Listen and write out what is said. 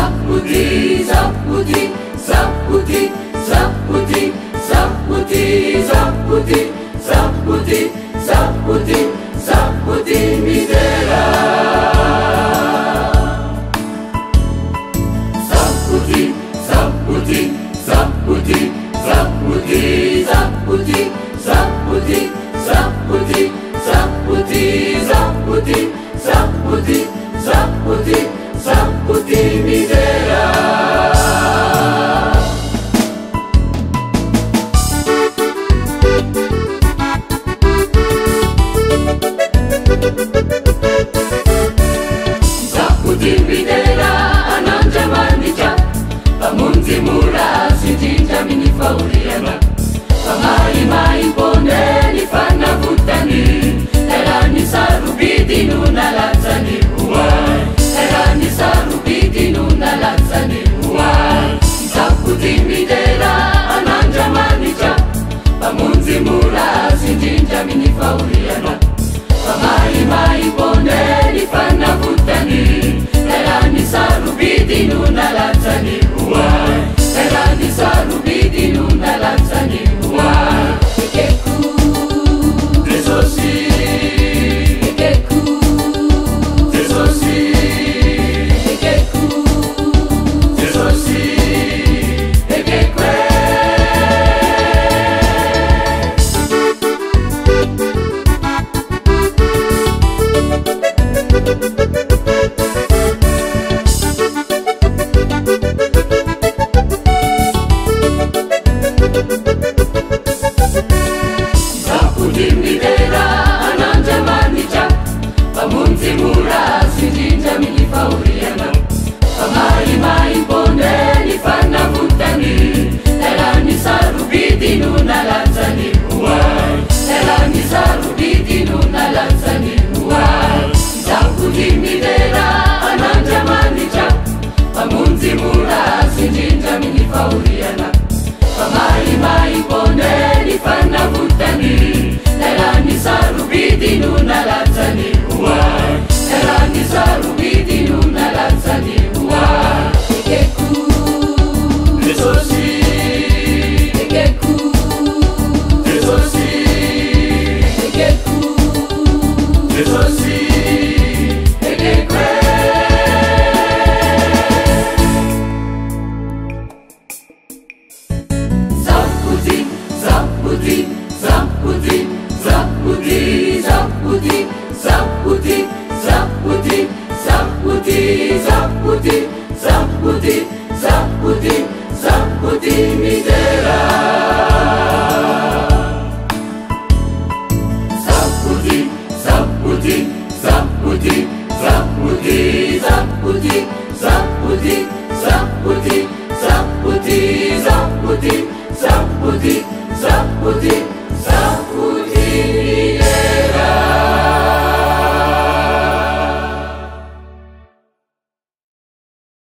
Zaputi, zaputi, zaputi, zaputi, zaputi, zaputi, zaputi, zaputi, zaputi midera. Zaputi, zaputi, zaputi, zaputi, zaputi, zaputi, zaputi, zaputi, zaputi, zaputi, zaputi, zaputi midera. Zaputi midera ananja manija pamunzi mura sijinja minifauriana pamai mai poneni fana vutani erani sarubidi nuna lazzani uai erani sarubidi nuna lazzani uai. Zaputi midera ananja manija pamunzi mura sijinja minifauriana pamai mai poneni fana vutani erani sarubidi nuna lazzani uai erani sarubidi nuna lazzani uai. Zaputi midera ananja manija pamunzi mura sijinja minifauriana pamai mai poneni fana vutani erani sarubidi nuna lazzani uai erani sarubidi nuna lazzani uai. Zaputi midera ananja manija pamunzi mura sijinja minifauriana pamai mai poneni fana vutani erani sarubidi nuna lazzani uai erani sarubidi nuna lazzani uai. Zaputi, zaputi, zaputi, zaputi, zaputi, zaputi, zaputi, zaputi, zaputi, zaputi, zaputi midera. Zaputi, zaputi, zaputi, zaputi, zaputi, zaputi, zaputi, zaputi, zaputi, zaputi.